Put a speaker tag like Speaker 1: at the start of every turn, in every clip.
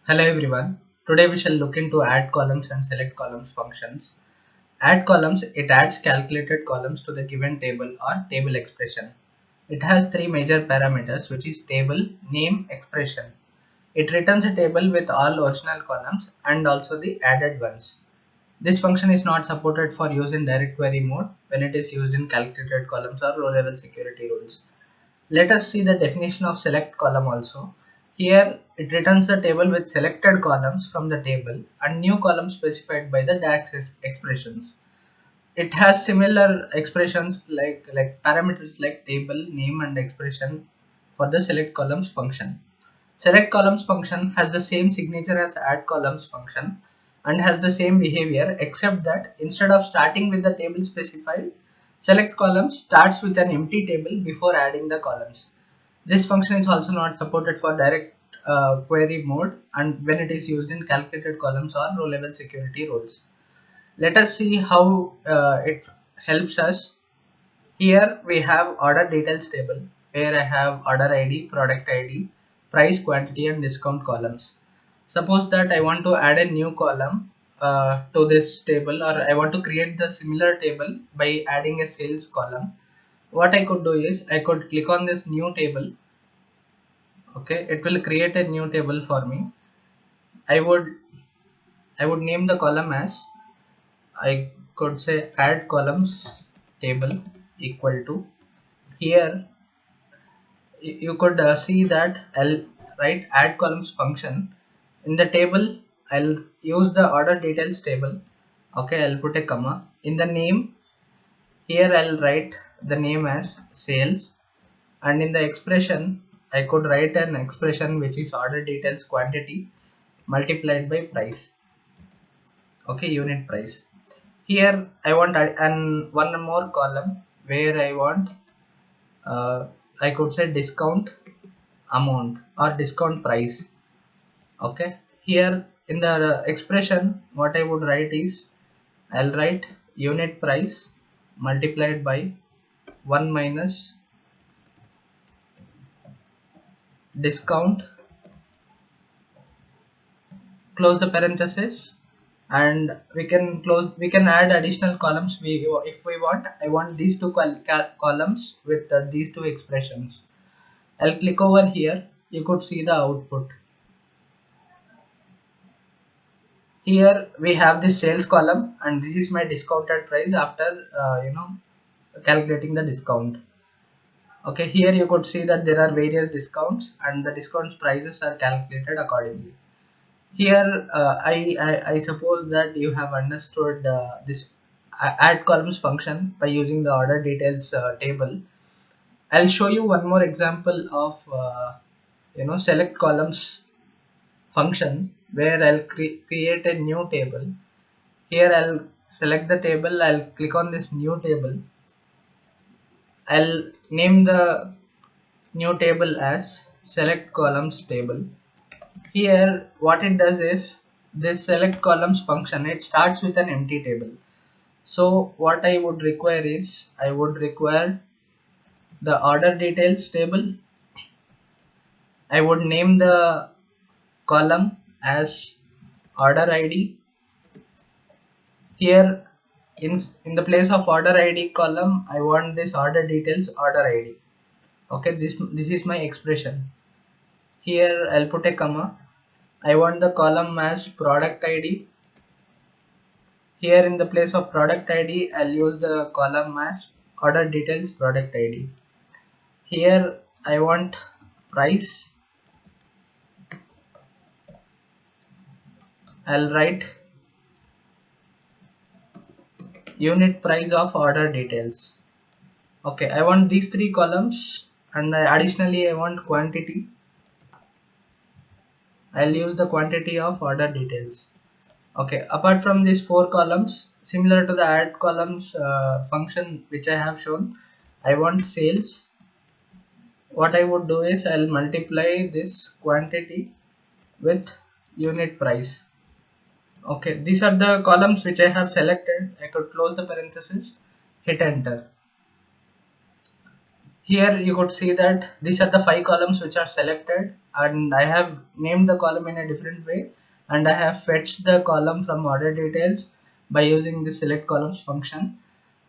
Speaker 1: Hello everyone. Today we shall look into add columns and select columns functions. Add columns, it adds calculated columns to the given table or table expression. It has three major parameters, which is table, name, expression. It returns a table with all original columns and also the added ones. This function is not supported for use in direct query mode when it is used in calculated columns or row level security rules. Let us see the definition of select column also. Here it returns the table with selected columns from the table and new columns specified by the DAX expressions. It has similar expressions like parameters like table, name and expression for the select columns function. Select columns function has the same signature as add columns function and has the same behavior, except that instead of starting with the table specified, select columns starts with an empty table before adding the columns. This function is also not supported for direct query mode and when it is used in calculated columns or row level security rules. Let us see how it helps us. Here we have order details table where I have order ID, product ID, price, quantity and discount columns. Suppose that I want to add a new column to this table, or I want to create the similar table by adding a sales column. What I could do is I could click on this new table. Okay, it will create a new table for me. I would name the column as, I could say, add columns table equal to. Here you could see that I'll write add columns function. In the table I'll use the order details table. Okay, I'll put a comma. In the name, here I'll write the name as sales, and in the expression I could write an expression which is order details quantity multiplied by price. Okay, unit price. Here I want and one more column where I want I could say discount amount or discount price. Okay, here in the expression what I would write is, I'll write unit price multiplied by 1 minus discount, close the parenthesis, and we can add additional columns if we want. I want these two columns with these two expressions. I'll click over here. You could see the output. Here we have the sales column and this is my discounted price after calculating the discount. Okay, here you could see that there are various discounts and the discounts prices are calculated accordingly. Here I suppose that you have understood this add columns function by using the order details table. I'll show you one more example of select columns function where I'll create a new table. Here I'll select the table, I'll click on this new table. I'll name the new table as select columns table. Here what it does is, this select columns function, it starts with an empty table. So what I would require is, I would require the order details table. I would name the column as order ID. Here in the place of order ID column, I want this order details order ID. Okay, this is my expression. Here I'll put a comma. I want the column as product ID. Here in the place of product ID, I'll use the column as order details product ID. Here I want price. I'll write unit price of order details. Okay, I want these three columns, and additionally I want quantity. I'll use the quantity of order details. Okay, apart from these four columns, similar to the add columns function which I have shown, I want sales. What I would do is, I'll multiply this quantity with unit price. Okay, these are the columns which I have selected. I could close the parenthesis, hit enter. Here you could see that these are the 5 columns which are selected and I have named the column in a different way, and I have fetched the column from order details by using the select columns function,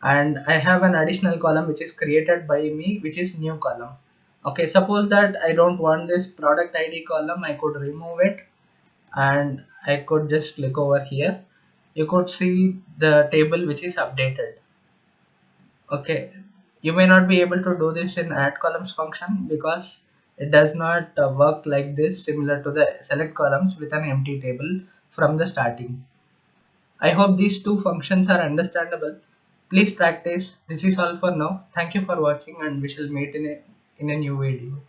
Speaker 1: and I have an additional column which is created by me, which is new column. Okay, suppose that I don't want this product ID column, I could remove it and I could just click over here. You could see the table which is updated. Okay, you may not be able to do this in add columns function because it does not work like this, similar to the select columns with an empty table from the starting. I hope these two functions are understandable. Please practice. This is all for now. Thank you for watching, and we shall meet in a new video.